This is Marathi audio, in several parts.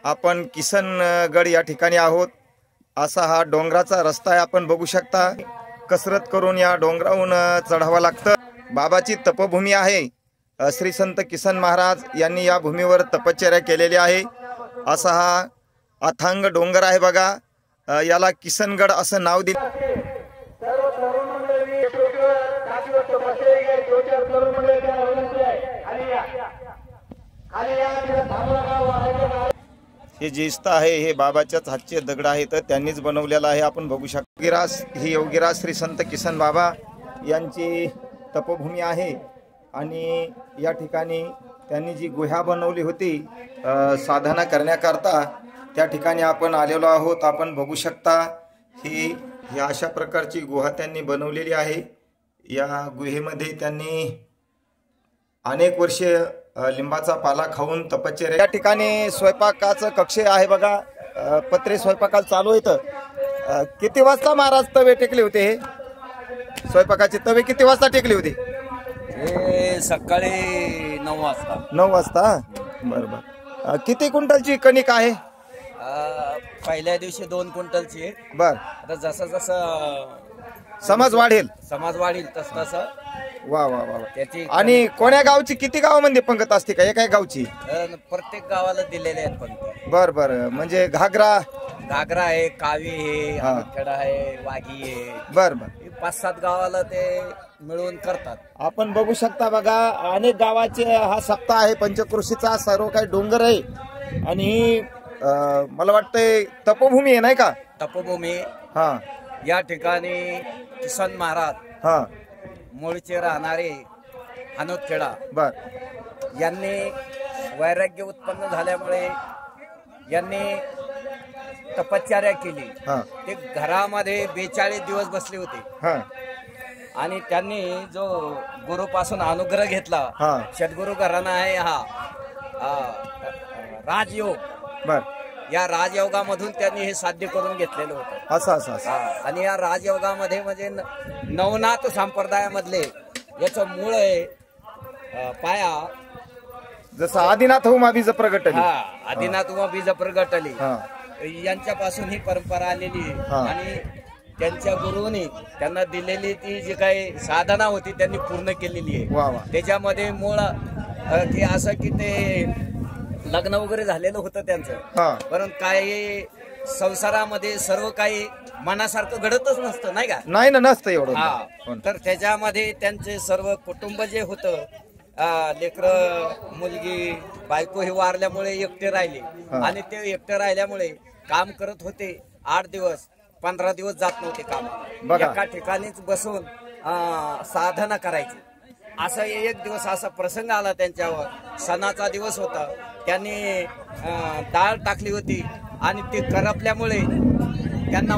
आपण किसनगड या ठिकाणी आहोत। असा हा डोंगराचा रस्ता आहे, आपण बघू शकता। कसरत करून या डोंगरावरून चढावं लागतं। बाबाची तपभूमी आहे। श्री संत किसन महाराज यांनी या भूमीवर तपश्चर्या केलेली आहे। असा हा अथांग डोंगर आहे बघा, याला किसनगड असं नाव दिले। हे जिस्त आहे, हे बाबाच्याच हातचे दगड आहेत, तर त्यांनीच बनवलेलं आहे। आपण बघू शकतो योगीराज, ही योगीराज श्री संत किसन बाबा यांची तपभूमी आहे। आणि या ठिकाणी त्यांनी जी गुहा बनवली होती साधना करण्याकरता, त्या ठिकाणी आपण आलेलो आहोत। आपण बघू शकता ही अशा प्रकारची गुहा त्यांनी बनवलेली आहे। या गुहेमध्ये त्यांनी अनेक वर्षे लिंबाचा पाला खाऊन तपश्चर्या। या ठिकाणी स्वयंपाकाचं कक्ष आहे बघा, पत्रे स्वयंपाकाला चालू आहेत। किती वाजता महाराज तवे टेकले होते? हे स्वयंपाकाचे तवे किती वाजता टेकले होते? हे सकाळी 9 वाजता। 9 वाजता, बरोबर। किती क्विंटलची कणिक आहे? पहिल्या दिवशी 2 क्विंटलची। बर, आता जसं जसं समाज वाढेल तस तसं। वा वा वा। त्याची आणि कोण्या गावची, किती गावामध्ये पंगत असते का एका गावची? प्रत्येक गावाला दिलेले आहेत पंगती। बर बर, म्हणजे घागरा आहे, कावी आहे, खेडा आहे, वाघी आहे। बर बर, 5-7 गावाला ते मिळून करतात। आपण बघू शकता बघा, अनेक गावाचे हा सप्ताह आहे पंचक्रोशीचा, सर्व काही डोंगर आहे। आणि मला वाटतंय तपोभूमी आहे, नाही का? तपोभूमी। हा, या ठिकाणी किसन महाराज हा मूळचे राहणारे हनोदखेडा बर यांनी वैराग्य उत्पन्न झाल्यामुळे यांनी तपश्चर्या केली। ते घरामध्ये 42 दिवस बसले होते। आणि त्यांनी जो गुरुपासून अनुग्रह घेतला, सद्गुरु घराणा आहे हा राजयोग। बर, या राजयोगामधून त्यांनी हे साध्य करून घेतलेलं होतं। असं आणि या राजयोगामध्ये म्हणजे नवनाथ संप्रदायामधले याचं मूळ आहे पाया, जसं आदिनाथ उमा बीज प्रगटली। आदिनाथ उमा बीज प्रगटली, यांच्यापासून ही परंपरा आलेली आहे। आणि त्यांच्या गुरुनी त्यांना दिलेली ती जी काही साधना होती त्यांनी पूर्ण केलेली आहे। त्याच्यामध्ये मूळ की असं की ते लग्न वगैरे झालेलं होतं त्यांचं, परंतु काही संसारामध्ये सर्व काही मनासारखं घडतच नसतं, नाही का? नाही ना, नसतं एवढं। तर त्याच्यामध्ये त्यांचे सर्व कुटुंब जे होतं, लेकर मुलगी बायको हे वारल्यामुळे एकटे राहिले। आणि ते एकटे राहिल्यामुळे काम करत होते 8 दिवस 15 दिवस जात नव्हते काम। एका ठिकाणीच बसून साधना करायची। असा एक दिवस असा प्रसंग आला त्यांच्यावर, सणाचा दिवस होता। त्यांनी डाळ टाकली होती आणि ते करपल्यामुळे त्यांना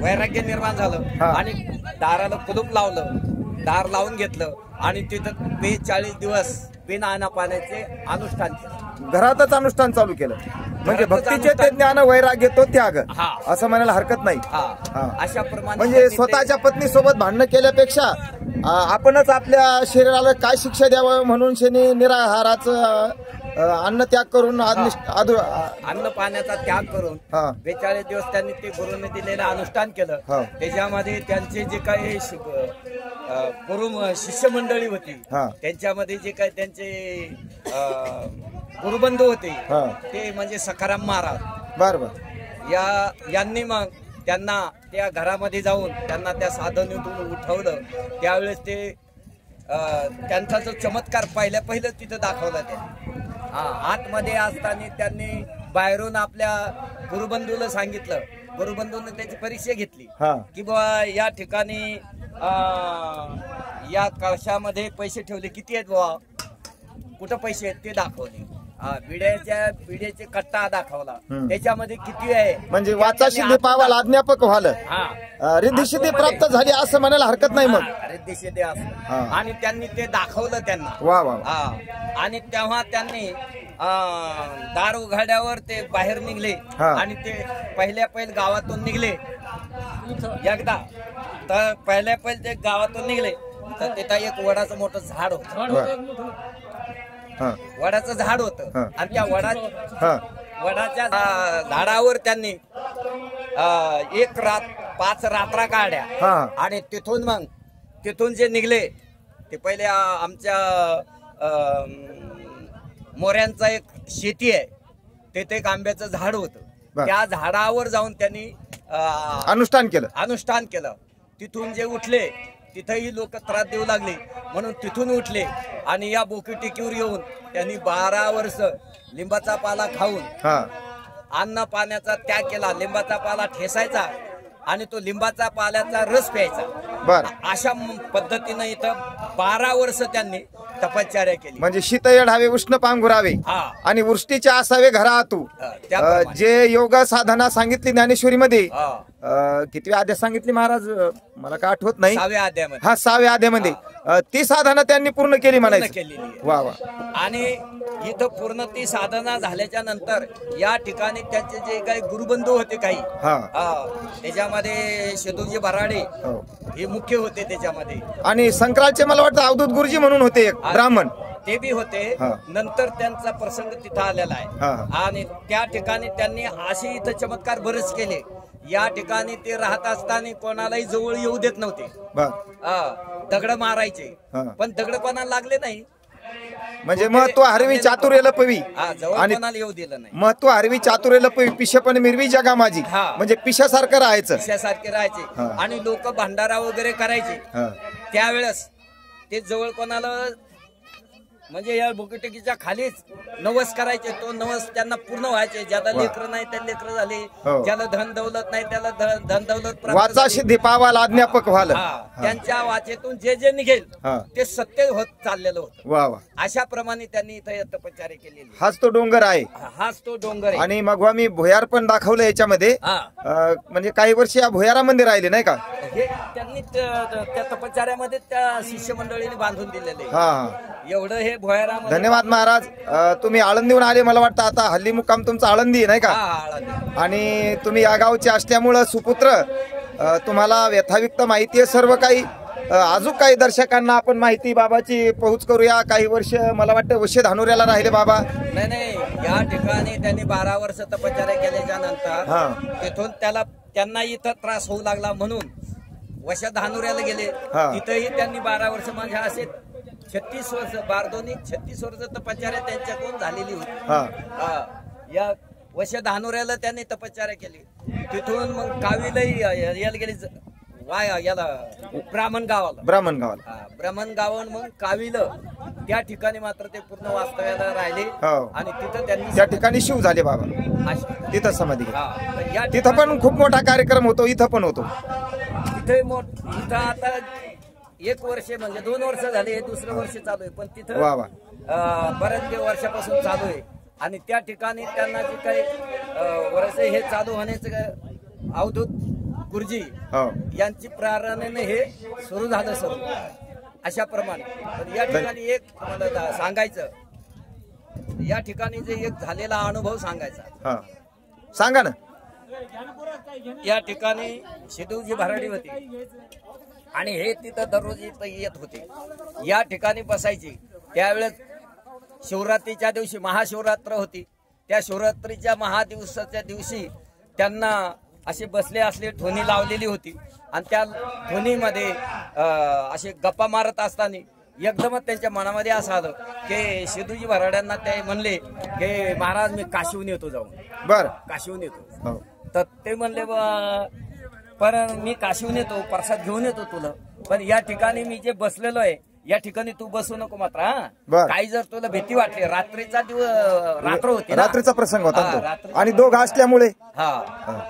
वैराग्य निर्माण झालं आणि दाराला कुलूप लावलं, दार लावून घेतलं आणि तिथं 42 दिवस बिना पाण्याचे अनुष्ठान केलं। घरातच अनुष्ठान चालू केलं, म्हणजे भक्तीचे ते ज्ञान, वैराग्य तो त्याग, असं म्हणायला हरकत नाही। अशा प्रमाणे म्हणजे स्वतःच्या पत्नी सोबत भांडण केल्यापेक्षा आपणच आपल्या शरीराला काय शिक्षा द्यावं म्हणून शेनी निराहाराचं अन्न त्याग करून, अन्न पाण्याचा त्याग करून 42 दिवस त्यांनी ते गुरुने दिलेलं अनुष्ठान केलं। त्याच्यामध्ये त्यांचे जे काही गुरु शिष्य मंडळी होती, त्यांच्यामध्ये जे काही त्यांचे गुरुबंधू होते ते म्हणजे सखाराम महाराज। बरोबर, यांनी मग त्यांना त्या घरामध्ये जाऊन त्यांना त्या साधनेतून उठवलं। त्यावेळेस ते त्यांचा जो चमत्कार पहिलं तिथं दाखवला त्यांनी। आतमध्ये असताना त्यांनी बाहेरून आपल्या गुरुबंधूला सांगितलं, गुरुबंधूने त्याची परीक्षा घेतली की बाबा या ठिकाणी या कळशामध्ये पैसे ठेवले, किती आहेत बाबा, कुठं पैसे आहेत ते दाखवले। बिड्याचे कट्टा दाखवला, त्याच्यामध्ये किती आहे, म्हणजे वाचाशिद्धी पावाला अध्यापक व्हालं, रिद्धिसिद्धी प्राप्त झाली असं म्हणायला हरकत नाही। मग रिद्धिसिद्धी असं, आणि त्यांनी ते दाखवलं त्यांना। वा वा। आणि तेव्हा त्यांनी दार उघड्यावर ते बाहेर निघले आणि ते पहिल्या गावातून निघले। एकदा तर पहिले ते गावातून निघले तर तिथं एक वडाचं मोठं झाड होतं. हा वडाचं झाड होतं हा. आणि त्या वडाच्या झाडावर त्यांनी 5 रात्रा काढल्या. हा. आणि तिथून जे निघले ते पहिले आमच्या मोऱ्यांचा एक शेती आहे तिथे एक आंब्याचं झाड होतं. त्या झाडावर जाऊन त्यांनी अनुष्ठान केलं. तिथून जे उठले तिथेही लोक त्रास देऊ लागले म्हणून तिथून उठले आणि या बोकीटेकीवर येऊन त्यांनी 12 वर्ष लिंबाचा पाला खाऊन अन्न पाण्याचा त्याग केला. लिंबाचा पाला ठेसायचा आणि तो लिंबाचा पाल्याचा रस प्यायचा. अशा पद्धतीनं इथं 12 वर्ष त्यांनी तपश्चर्या केली. म्हणजे शीत येढावे उष्ण पांघुरावे आणि वृष्टीचे असावे घरातू. जे योग साधना सांगितली ज्ञानेश्वरीमध्ये किती अध्याय सांगितली महाराज मला काय आठवत नाही. 6व्या अध्यायामध्ये. हा 6व्या अध्यायामध्ये ती साधना त्यांनी पूर्ण केली म्हणायची. वा वा. आणि इथं पूर्ण ती साधना झाल्याच्या नंतर या ठिकाणी त्यांचे जे काही गुरुबंधू होते काही त्याच्यामध्ये शेदूजी भराडे हे मुख्य होते त्याच्यामध्ये. आणि संक्रांतचे मला वाटतं अवधूत गुरुजी म्हणून होते एक ब्राह्मण ते बी होते. नंतर त्यांचा प्रसंग तिथं आलेला आहे आणि त्या ठिकाणी त्यांनी असे इथं चमत्कार बरेच केले. या ठिकाणी ते राहत असताना कोणालाही जवळ येऊ देत नव्हते. दगड मारायचे पण दगड कोणाला लागले नाही. म्हणजे महत्व हरवी चातुर्य लपवी आणि येऊ दिलं नाही. महत्व हरवी चातुर्य लपवी पिशे पण मिरवी जगा माझी. म्हणजे पिशासारखं राहायचं. पिशासारखे राहायचे आणि लोक भंडारा वगैरे करायचे. त्यावेळेस ते जवळ कोणाला म्हणजे या बोकीटेकीच्या खालीच नवस करायचे. तो नवस त्यांना पूर्ण व्हायचे. ज्याला लेकर नाही त्या लेकर झाले. ज्याला धन दौलत नाही त्याला धन दौलत वाचा सिद्धी पावाला अज्ञापक व्हाल. त्यांच्या वाचेतून जे निघेल ते सत्य होत चाललेलं होतं. वा वा. अशा प्रमाणे त्यांनी इथं तपश्चर्या केलेली. हाच तो डोंगर आहे. हाच तो डोंगर आहे. आणि मग मी भुयार पण दाखवलं याच्यामध्ये. म्हणजे काही वर्ष या भुयारामध्ये राहिले नाही का. हे त्यांनी त्या तपश्चर्यामध्ये त्या शिष्य मंडळीने बांधून दिलेले. एवढं हे भुयारामध्ये. धन्यवाद महाराज. तुम्ही आळंदीहून आले मला वाटतं. आता हल्ली मुक्काम तुमचा आळंदी नाही का. आणि तुम्ही या गावचे असल्यामुळं सुपुत्र तुम्हाला व्यथाविक्त माहिती आहे सर्व काही. अजून काही दर्शकांना आपण माहिती बाबाची पोहोच करूया. काही वर्ष मला वाटतं वशे धानोऱ्याला राहिले बाबा. नाही या ठिकाणी त्यांनी 12 वर्ष तपश्चर्या केल्याच्या नंतर तिथून त्यांना इथं त्रास होऊ लागला म्हणून वशा धानोऱ्याला गेले. तिथंही त्यांनी 12 वर्ष म्हणजे असे 36 वर्ष 36 वर्ष तपश्चर्या त्यांच्याकडून झालेली होती. या वशा धानोऱ्याला त्यांनी तपश्चर्या केली. तिथून मग कावीलाही याला गेली याला ब्राह्मण गावाला मग काविलं त्या ठिकाणी मात्र ते पूर्ण वास्तव्याला राहिले. आणि तिथं त्यांनी त्या ठिकाणी शिव झाले बाबा. तिथं समाधी. तिथं पण खूप मोठा कार्यक्रम होतो. इथं पण होतो. इथं आता 1 वर्ष म्हणजे 2 वर्ष झाले. हे दुसरं वर्ष चालू आहे. पण तिथं बऱ्याच वर्षापासून चालू आहे. आणि त्या ठिकाणी त्यांना जे काही वर्ष हे चालू होण्याचं अवधूत गुरुजी यांची प्रेरणेने हे सुरू झालं सर्व अशा प्रमाणे. पण या ठिकाणी एक मला सांगायचं. या ठिकाणी जे एक झालेला अनुभव सांगायचा. सांगा ना. या ठिकाणी शेदूजी भराडी होते आणि हे तिथं दररोज इथं येत होते. या ठिकाणी बसायचे. त्यावेळेस शिवरात्रीच्या दिवशी महाशिवरात्र होती. त्या शिवरात्रीच्या महादिवसाच्या दिवशी त्यांना असे बसले असले ठोणी लावलेली होती. आणि त्या ठोणीमध्ये असे गप्पा मारत असताना एकदमच त्यांच्या मनामध्ये असं आलं की शेदूजी भराड्यांना ते म्हणले की महाराज मी काशीहून येतो जाऊन. काशीहून येतो. तर ते म्हणले पण मी काशीहून येतो प्रसाद घेऊन येतो तुला. पण या ठिकाणी मी जे बसलेलो आहे या ठिकाणी तू बसू नको मात्र. काही जर तुला भीती वाटली रात्रीचा रात्र होती. रात्रीचा प्रसंग होता आणि दोघं असल्यामुळे.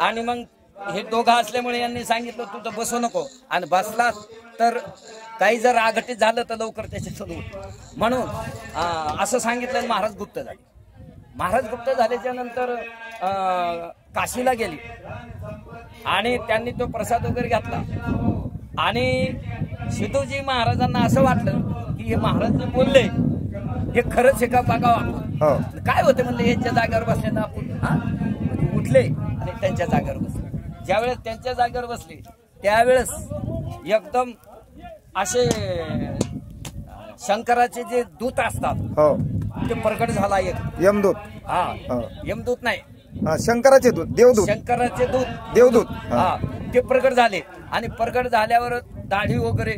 आणि मग हे दोघं असल्यामुळे यांनी सांगितलं तू तर बसू नको. आणि बसला तर काही जर आघटित झालं तर लवकर त्याच्यातून म्हणून असं सांगितलं. महाराज गुप्त झाले. महाराज गुप्त झाल्याच्या नंतर काशीला गेली आणि त्यांनी तो प्रसाद वगैरे घेतला. आणि शेदूजी महाराजांना असं वाटलं की हे महाराज जे बोलले हे खरंच हे का बघावं आपण. काय होते म्हणले यांच्या जागेवर बसले तर आपण. उठले आणि त्यांच्या जागेवर बसले. ज्यावेळेस त्यांच्या जागेवर बसले त्यावेळेस एकदम असे शंकराचे जे दूत असतात हो ते प्रकट झाला एक यमदूत हा हो. यमदूत नाही हा, शंकराचे दूत देवदूत शंकराचे दूत देवदूत हा. हा ते प्रकट झाले आणि प्रकट झाल्यावर दाढी वगैरे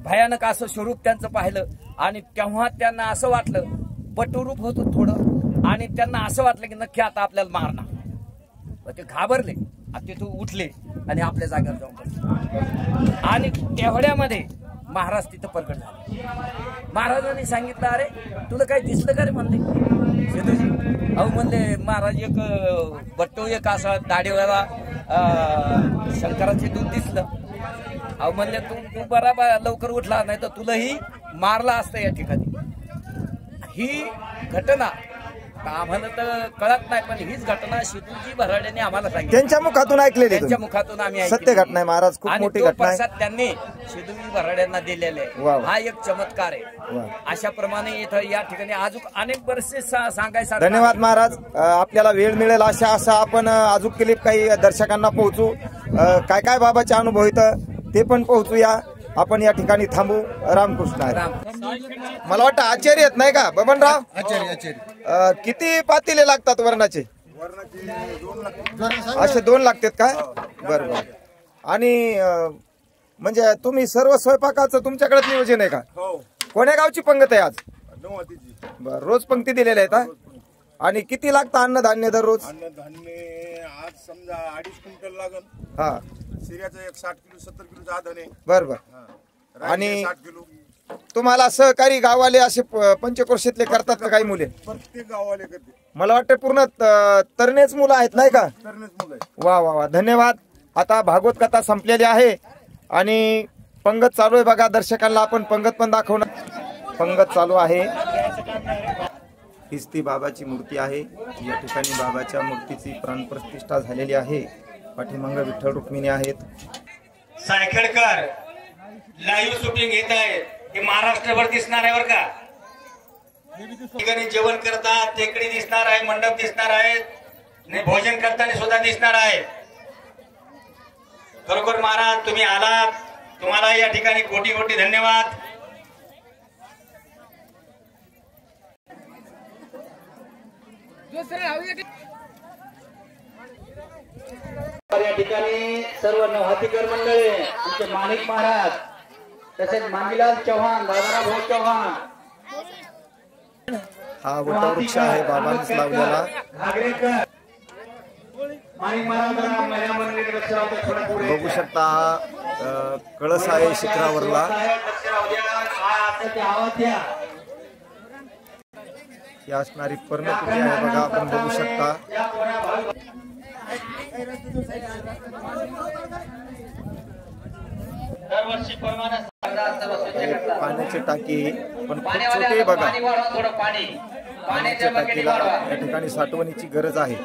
भयानक असं स्वरूप त्यांचं पाहिलं आणि तेव्हा त्यांना असं वाटलं पटुरूप होतं थोडं आणि त्यांना असं वाटलं की नक्की आता आपल्याला मारणार ते घाबरले तिथून उठले आणि आपल्या जागेवर जाऊन बसले आणि तेवढ्यामध्ये महाराज तिथं प्रकट झाले महाराजांनी सांगितलं अरे तुला काय दिसलं का रे म्हणले सेतूजी अहो म्हणले महाराज एक बट्टो एक असा दाढीवाला शंकराचे दूध दिसलं अहो म्हणले तू बराबर लवकर उठला नाही तर तुलाही मारला असतं या ठिकाणी ही घटना आम्हाला तर कळत नाही पण हीच घटना शिदूजी भराड्याने आम्हाला सांगितली त्यांच्या मुखातून ऐकलेली त्यांच्या तुम्ही? मुखातून आम्ही सत्य घटना आहे महाराज, खूप आणि मोठी तो घटना आहे. प्रसाद त्यांनी शिदूजी भराड्यांना दिलेला वा आहे वा. हा एक चमत्कार आहे वा. अशा प्रमाणे इथं या ठिकाणी अजून अनेक बरेचसे सांगायचं धन्यवाद महाराज. आपल्याला वेळ मिळेल असा आपण अजून क्लिप काही दर्शकांना पोहोचू. काय काय बाबाचे अनुभव इथं ते पण पोहोचूया. आपण या ठिकाणी थांबू. रामकृष्ण हरी. मला वाटतं आचार्य आहेत नाही का बबनराव? किती पातेले लागतात वरणाचे? असे 2 लागतात का? बरं बरं. आणि म्हणजे तुम्ही सर्व स्वयंपाकाचं तुमच्याकडे नियोजन आहे का? कोण्या गावची पंगत आहे आज? बरं, रोज पंक्ती दिलेल्या आहेत हा? आणि किती लागतं अन्नधान्य दररोज? अन्नधान्य आज समजा 2.5 क्विंटल लागल. हा सिऱ्याचं एक 60 किलो 70 किलो आधार आहे. बरं बरं. आणि 60 किलो तुम्हाला सहकारी गाववाले असे पंचक्रोशीतले करतात का काही मुले? प्रत्येक गावाले करते. मला वाटतं पूर्ण तरणेच मुलं आहेत नाही का? तरणेच मुलं आहे. वा वा वा, धन्यवाद. आता भागवत कथा संपलेली आहे आणि पंगत चालू आहे बघा. दर्शकांना आपण पंगत पण दाखवणार. पंगत चालू आहे. हीच ती बाबाची मूर्ती आहे. या ठिकाणी बाबाच्या मूर्तीची प्राणप्रतिष्ठा झालेली आहे. पाठीमागं विठ्ठल रुक्मिणी आहेत. सायखेडकर लाईव्ह शूटिंग घेत आहेत. हे महाराष्ट्रभर दिसणार आहे बरं का. ठिकाणी जेवण करतात, टेकडी दिसणार आहे, मंडप दिसणार आहेत, भोजन करताना सुद्धा दिसणार आहे. खरोखर महाराज तुम्ही आलात, तुम्हाला या ठिकाणी कोटी कोटी धन्यवाद. या ठिकाणी सर्व नवहातीकर मंडळी, आमचे माणिक महाराज, तसेच मांगीलाल चव्हाण, दादाराव भाऊ चव्हाण, हा वटवृक्ष आहे बाबांनीच लावलेला. घागरेकर, माणिक महाराजांना महिला मंडळी लक्ष राहू द्या, थोडं पुढे बघू शकता हा कळस आहे शिखरावरला. लक्ष राहू द्या, काय असं ते आवाज द्या. ही असणारी पर्णकुटी आहे बघा, आपण बघू शकता. दरवर्षी प्रमाणे पाण्याची टाकी पण खूप पाणी छोटी आहे बघा. वाढवा, थोडं पाणी पाण्याच्या टाकीला या ठिकाणी साठवणीची गरज आहे.